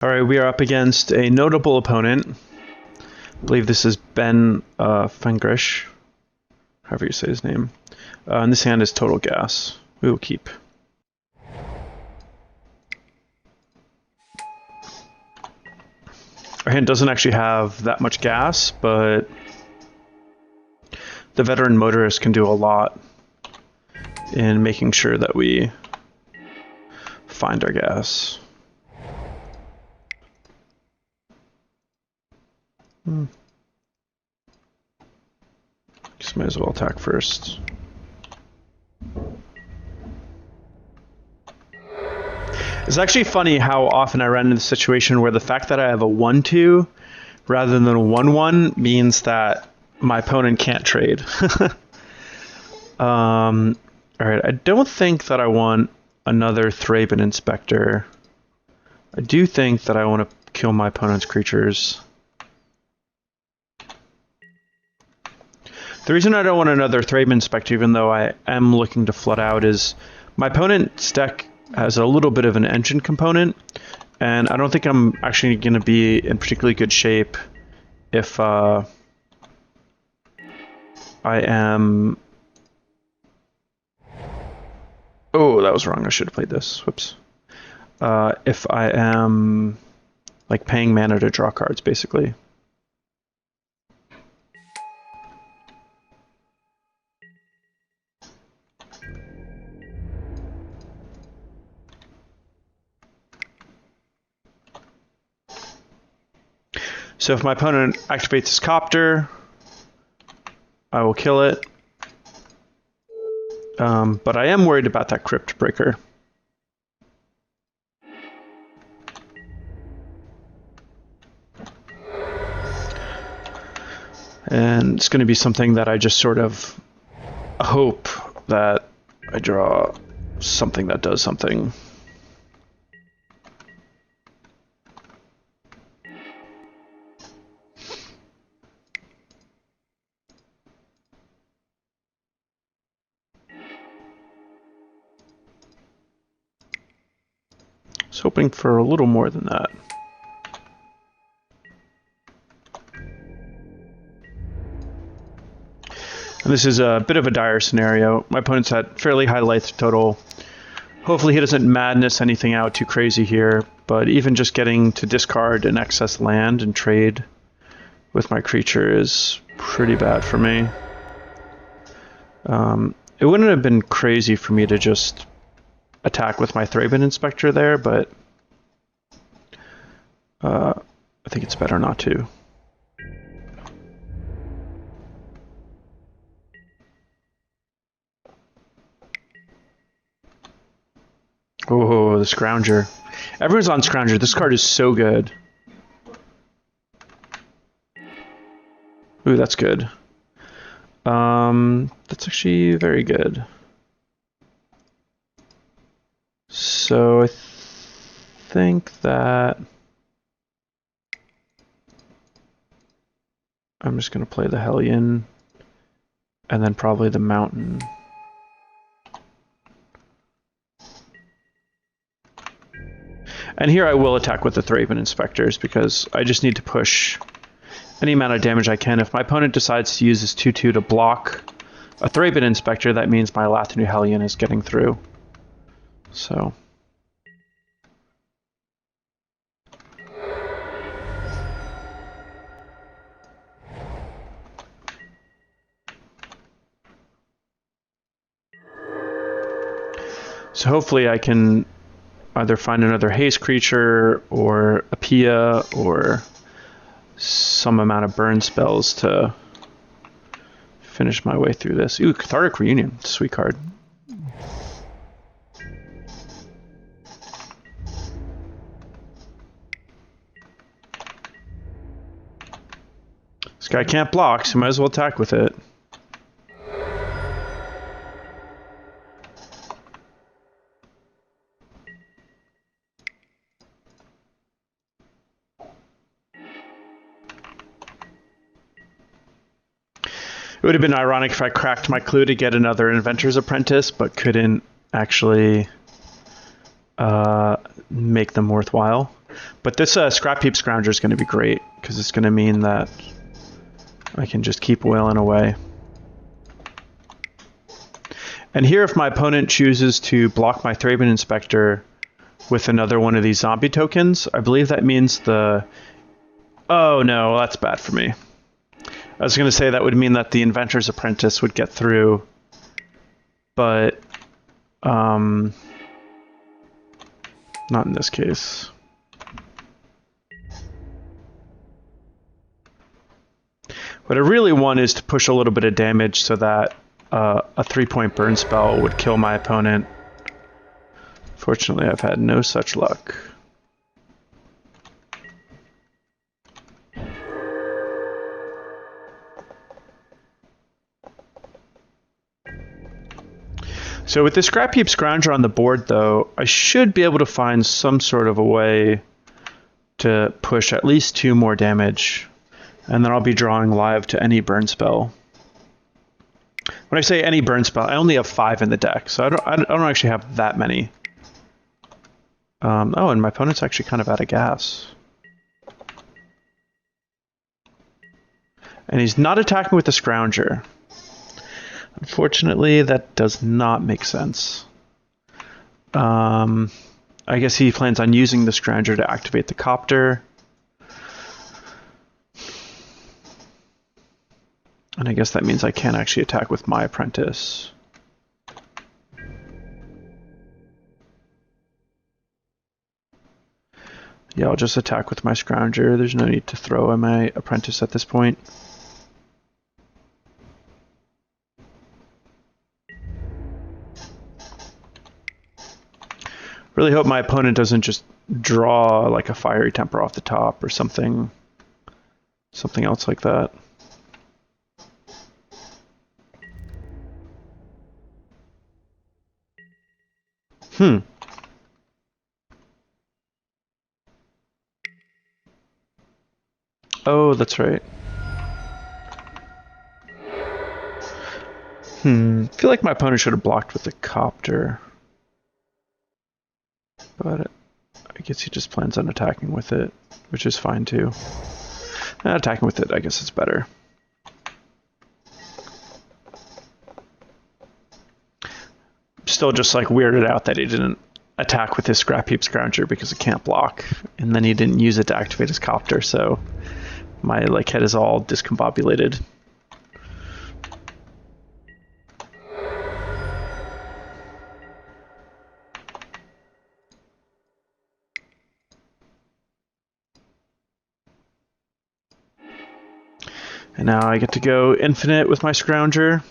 All right, we are up against a notable opponent. I believe this is Ben Fengrish, however you say his name. And this hand is Total Gas. We will keep. Our hand doesn't actually have that much gas, but the Veteran Motorist can do a lot in making sure that we find our gas. Just might as well attack first. It's actually funny how often I run into the situation where the fact that I have a 1-2 rather than a 1-1 means that my opponent can't trade. Alright, I don't think that I want another Thraben Inspector. I do think that I want to kill my opponent's creatures. The reason I don't want another Thraben Inspector, even though I am looking to flood out, is my opponent's deck has a little bit of an engine component, and I don't think I'm actually going to be in particularly good shape if I am... Oh, that was wrong. I should have played this. Whoops. If I am like paying mana to draw cards, basically. So if my opponent activates his Copter, I will kill it. But I am worried about that Crypt Breaker. And it's going to be something that I just sort of hope that I draw something that does something. I was hoping for a little more than that. And this is a bit of a dire scenario. My opponent's at fairly high life total. Hopefully he doesn't madness anything out too crazy here, but even just getting to discard an excess land and trade with my creature is pretty bad for me. It wouldn't have been crazy for me to just attack with my Thraben Inspector there, but I think it's better not to. Oh, the Scrounger. Everyone's on Scrounger. This card is so good. Ooh, that's good. That's actually very good. So I think that I'm just going to play the Hellion and then probably the Mountain. And here I will attack with the Thraben Inspectors because I just need to push any amount of damage I can. If my opponent decides to use this 2-2 to block a Thraben Inspector, that means my Lathnu Hellion is getting through. So... So hopefully I can either find another haste creature or a Pia or some amount of burn spells to finish my way through this. Ooh, Cathartic Reunion. Sweet card. This guy can't block, so might as well attack with it. It would have been ironic if I cracked my clue to get another Inventor's Apprentice, but couldn't actually make them worthwhile. But this Scrapheap Scrounger is going to be great, because it's going to mean that I can just keep wailing away. And here, if my opponent chooses to block my Thraben Inspector with another one of these zombie tokens, I believe that means the... Oh no, that's bad for me. I was going to say that would mean that the Inventor's Apprentice would get through, but not in this case. What I really want is to push a little bit of damage so that a 3-point burn spell would kill my opponent. Fortunately, I've had no such luck. So with the Scrapheap Scrounger on the board, though, I should be able to find some sort of a way to push at least 2 more damage, and then I'll be drawing live to any burn spell. When I say any burn spell, I only have 5 in the deck, so I don't actually have that many. Oh, and my opponent's actually kind of out of gas. And he's not attacking with the Scrounger. Unfortunately, that does not make sense. I guess he plans on using the Scrounger to activate the Copter. And I guess that means I can't actually attack with my Apprentice. Yeah, I'll just attack with my Scrounger. There's no need to throw my Apprentice at this point. Really hope my opponent doesn't just draw like a Fiery Temper off the top or something else like that. Oh, that's right. I feel like my opponent should have blocked with the Copter. But I guess he just plans on attacking with it, which is fine too. Attacking with it, I guess it's better. Still just like weirded out that he didn't attack with his Scrapheap Scrounger because it can't block, and then he didn't use it to activate his Copter, so my head is all discombobulated. And now I get to go infinite with my Scrounger.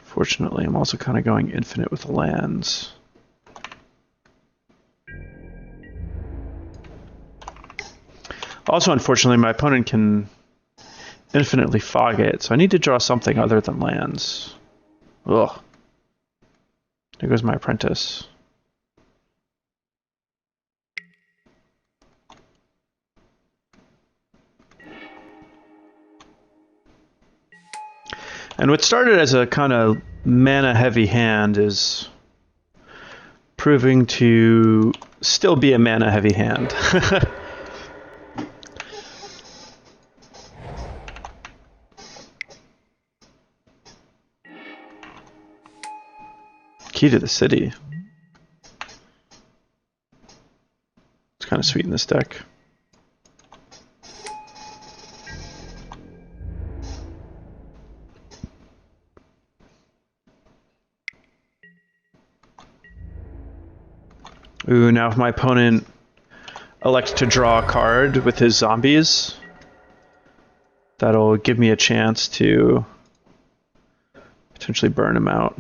Fortunately, I'm also kind of going infinite with the lands. Also, unfortunately, my opponent can infinitely fog it, so I need to draw something other than lands. Ugh. There goes my Apprentice. And what started as a kind of mana-heavy hand is proving to still be a mana-heavy hand. Key to the City. It's kind of sweet in this deck. Ooh, now if my opponent elects to draw a card with his zombies, that'll give me a chance to potentially burn him out.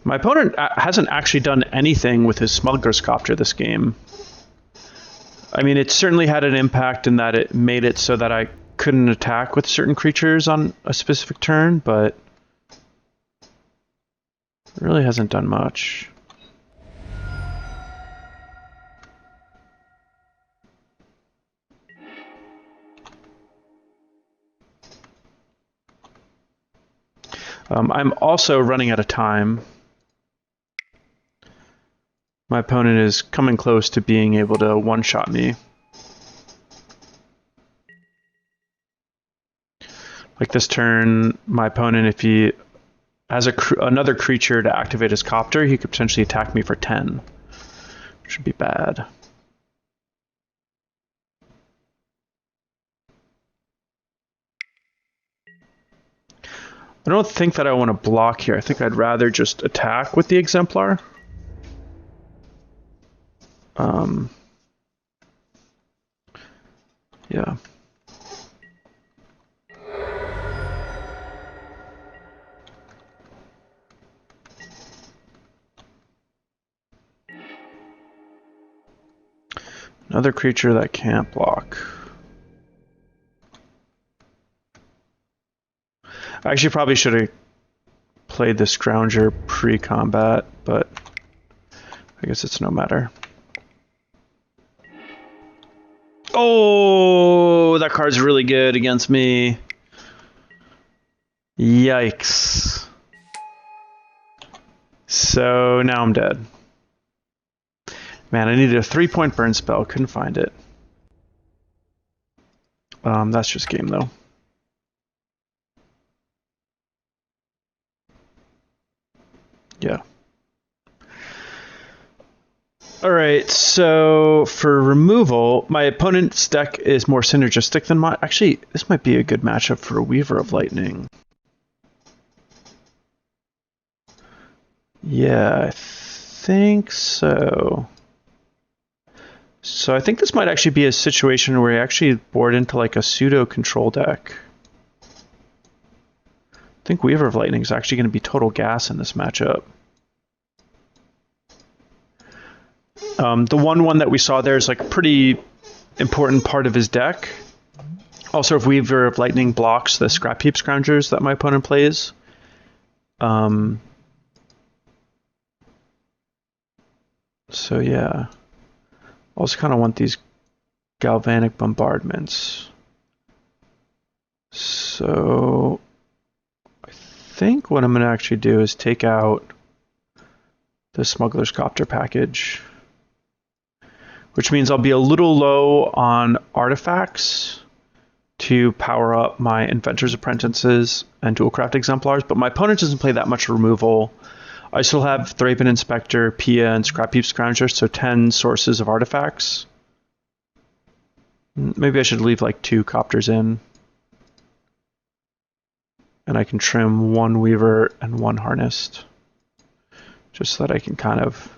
My opponent hasn't actually done anything with his Smuggler's Copter this game. I mean, it certainly had an impact in that it made it so that I couldn't attack with certain creatures on a specific turn, but it really hasn't done much. I'm also running out of time. My opponent is coming close to being able to one-shot me. Like this turn, my opponent, if he has another creature to activate his Copter, he could potentially attack me for 10. Which would be bad. I don't think that I want to block here. I think I'd rather just attack with the Exemplar. Yeah. Another creature that can't block. I actually probably should have played the Scrounger pre-combat, but I guess it's no matter. Oh, that card's really good against me. Yikes. So now I'm dead. Man, I needed a 3-point burn spell. Couldn't find it. That's just game, though. Yeah. Alright, so for removal, my opponent's deck is more synergistic than mine. Actually, this might be a good matchup for a Weaver of Lightning. Yeah, I think so. So I think this might actually be a situation where you actually board into like a pseudo-control deck. I think Weaver of Lightning is actually going to be total gas in this matchup. The 1/1 that we saw there is like a pretty important part of his deck. Also, if Weaver of Lightning blocks the Scrapheap Scroungers that my opponent plays. So yeah. Also kind of want these Galvanic Bombardments. So I think what I'm going to actually do is take out the Smuggler's Copter package, which means I'll be a little low on artifacts to power up my Inventor's Apprentices and Toolcraft Exemplars, but my opponent doesn't play that much removal. I still have Thraben Inspector, Pia, and Scrapheap Scrounger, so 10 sources of artifacts. Maybe I should leave like 2 Copters in. And I can trim 1 Weaver and 1 Harnessed, just so that I can kind of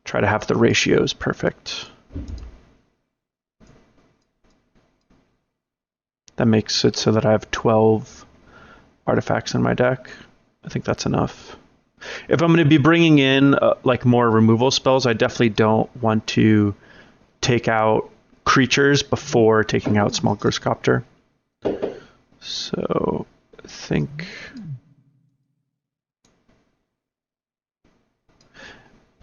try to have the ratios perfect. That makes it so that I have 12 artifacts in my deck. I think that's enough. If I'm going to be bringing in like more removal spells, I definitely don't want to take out creatures before taking out Smuggler's Copter. So I think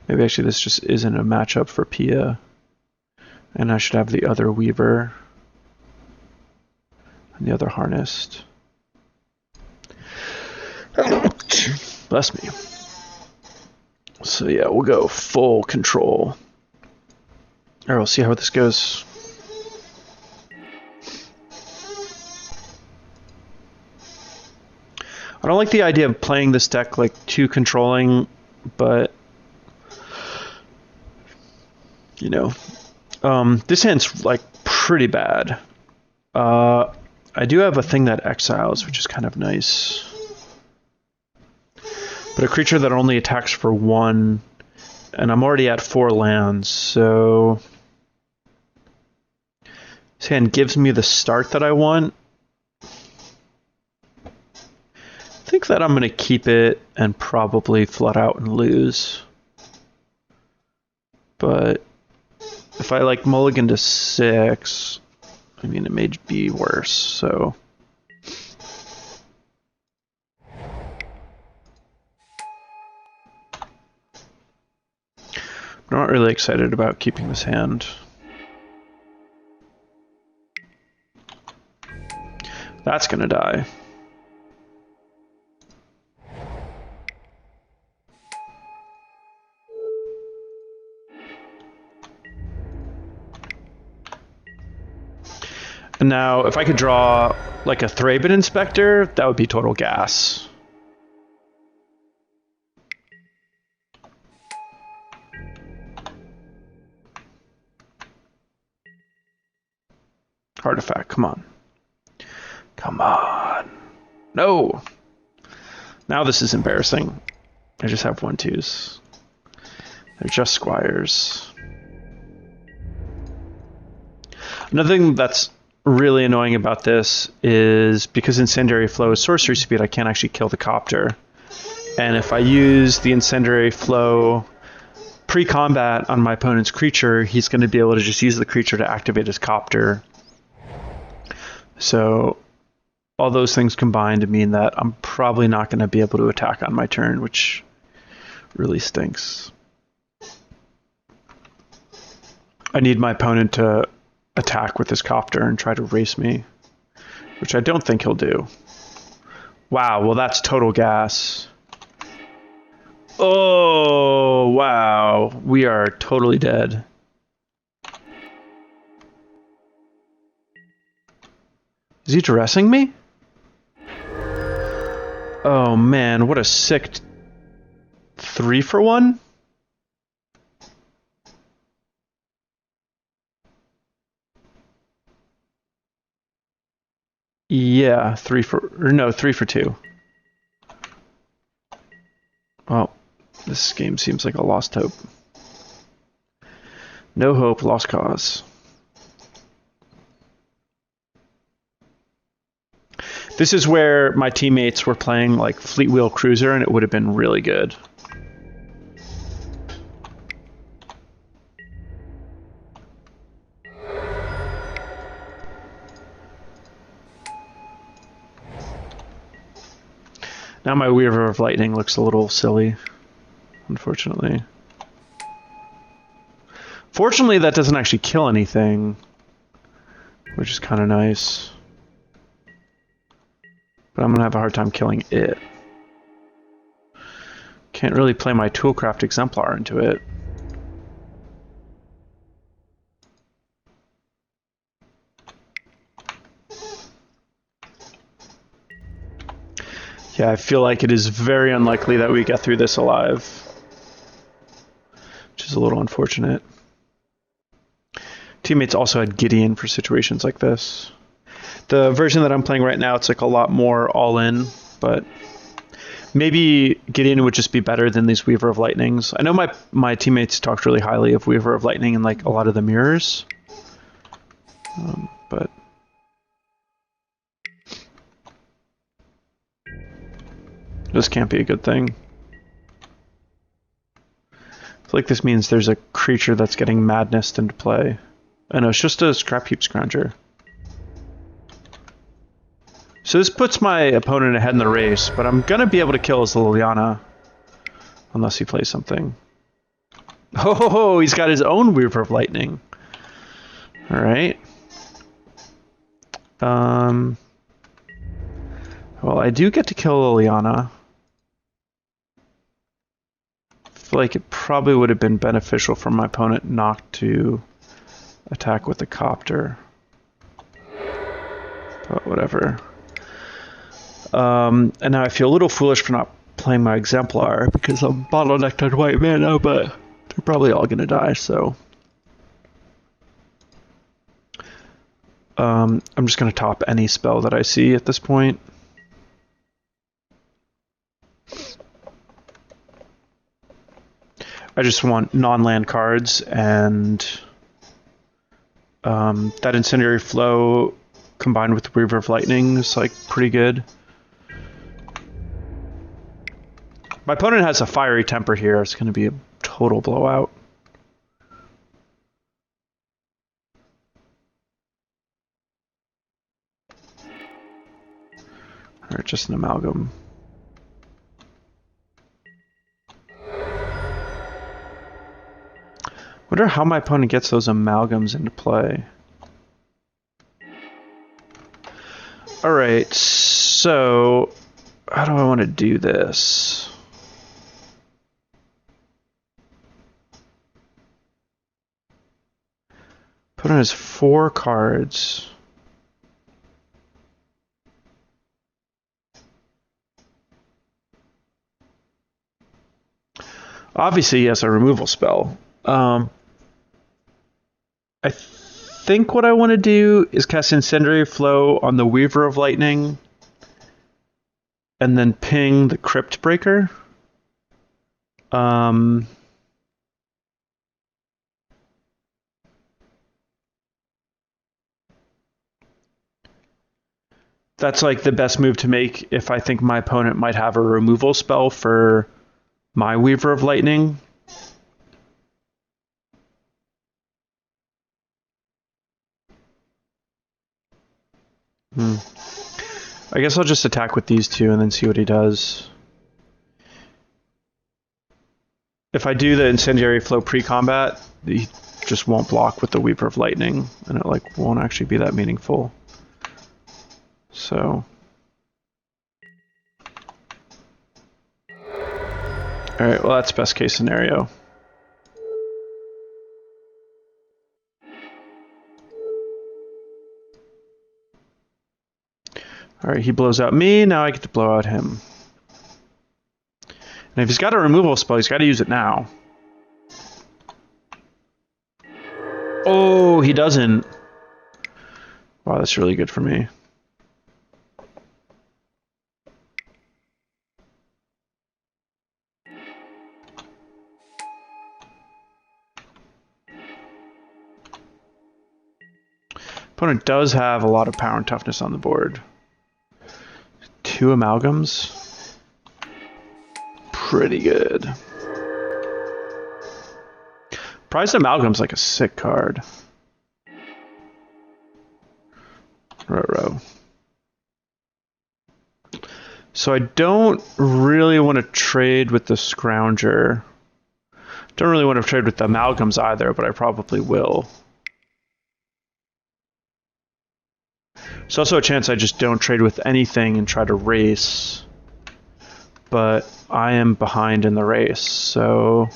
maybe actually this just isn't a matchup for Pia, and I should have the other Weaver and the other Harnessed. Bless me. So yeah, we'll go full control. Alright, we'll see how this goes. I don't like the idea of playing this deck like too controlling, but you know, this hand's like pretty bad. I do have a thing that exiles, which is kind of nice. But a creature that only attacks for 1, and I'm already at 4 lands, so this hand gives me the start that I want. I think that I'm going to keep it and probably flood out and lose. But if I like mulligan to 6, I mean, it may be worse, so. I'm not really excited about keeping this hand. That's gonna die. And now, if I could draw like a Thraben Inspector, that would be total gas. Artifact, come on. Come on. No! Now this is embarrassing. I just have 1/2s. They're just squires. Another thing that's really annoying about this is because Incendiary Flow is sorcery speed, I can't actually kill the Copter. And if I use the Incendiary Flow pre-combat on my opponent's creature, he's going to be able to just use the creature to activate his Copter. So all those things combined mean that I'm probably not going to be able to attack on my turn, which really stinks. I need my opponent to attack with his Copter and try to race me, which I don't think he'll do. Wow, well that's total gas. Oh, wow. We are totally dead. Is he dressing me? Oh man, what a sick 3-for-1. Yeah, 3 for 2. Well, this game seems like a lost hope. No hope, lost cause. This is where my teammates were playing like Fleet Wheel Cruiser, and it would have been really good. Now my Weaver of Lightning looks a little silly, unfortunately. Fortunately, that doesn't actually kill anything, which is kind of nice. But I'm going to have a hard time killing it. Can't really play my Toolcraft Exemplar into it. Yeah, I feel like it is very unlikely that we get through this alive, which is a little unfortunate. Teammates also had Gideon for situations like this. The version that I'm playing right now, it's like a lot more all-in, but maybe Gideon would just be better than these Weaver of Lightnings. I know my teammates talked really highly of Weaver of Lightning in like a lot of the mirrors, but this can't be a good thing. I feel like this means there's a creature that's getting madnessed into play. I know, it's just a Scrapheap Scrounger. So this puts my opponent ahead in the race, but I'm going to be able to kill his Liliana. Unless he plays something. Oh, he's got his own Weaver of Lightning. Alright. Well, I do get to kill Liliana. I feel like it probably would have been beneficial for my opponent not to attack with the Copter. But whatever. And now I feel a little foolish for not playing my Exemplar because I'm bottlenecked on white mana, but they're probably all going to die, so. I'm just going to top any spell that I see at this point. I just want non-land cards, and that Incendiary Flow combined with the Weaver of Lightning is like pretty good. My opponent has a Fiery Temper here. It's going to be a total blowout. Or just an Amalgam. Wonder how my opponent gets those Amalgams into play. Alright, so how do I want to do this? Opponent has 4 cards. Obviously, he has a removal spell. I think what I want to do is cast Incendiary Flow on the Weaver of Lightning and then ping the Crypt Breaker. That's like the best move to make if I think my opponent might have a removal spell for my Weaver of Lightning. I guess I'll just attack with these two and then see what he does. If I do the Incendiary Flow pre-combat, he just won't block with the Weaver of Lightning, and it like won't actually be that meaningful. So, all right. Well, that's best case scenario. All right, he blows out me. Now I get to blow out him. And if he's got a removal spell, he's got to use it now. Oh, he doesn't. Wow, that's really good for me. Opponent does have a lot of power and toughness on the board. 2 amalgams. Pretty good. Prized Amalgam's like a sick card. Ruh-roh. So I don't really want to trade with the Scrounger. Don't really want to trade with the Amalgams either, but I probably will. There's also a chance I just don't trade with anything and try to race. But I am behind in the race, so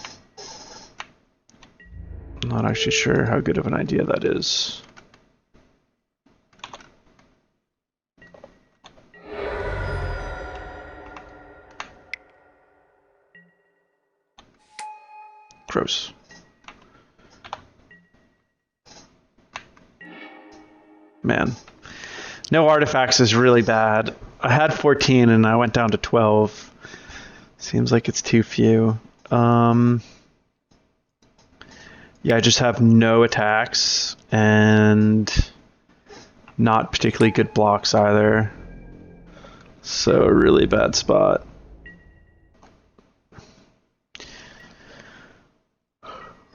I'm not actually sure how good of an idea that is. Gross. Man. No artifacts is really bad. I had 14 and I went down to 12. Seems like it's too few. Yeah, I just have no attacks and not particularly good blocks either. So a really bad spot.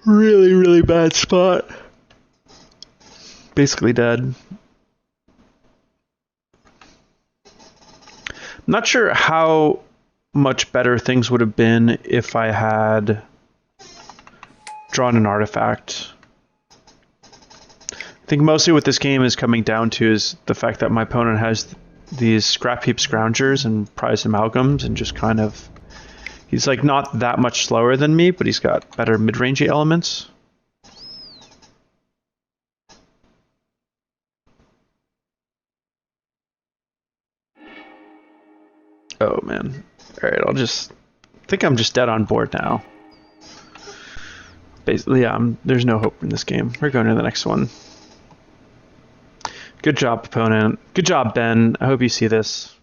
Really, really bad spot. Basically dead. I'm not sure how much better things would have been if I had drawn an artifact. I think mostly what this game is coming down to is the fact that my opponent has these Scrapheap Scroungers and Prized Amalgams and just kind of... He's like not that much slower than me, but he's got better mid-rangey elements. Oh man. Alright, I think I'm just dead on board now. Basically, yeah, there's no hope in this game. We're going to the next one. Good job, opponent. Good job, Ben. I hope you see this.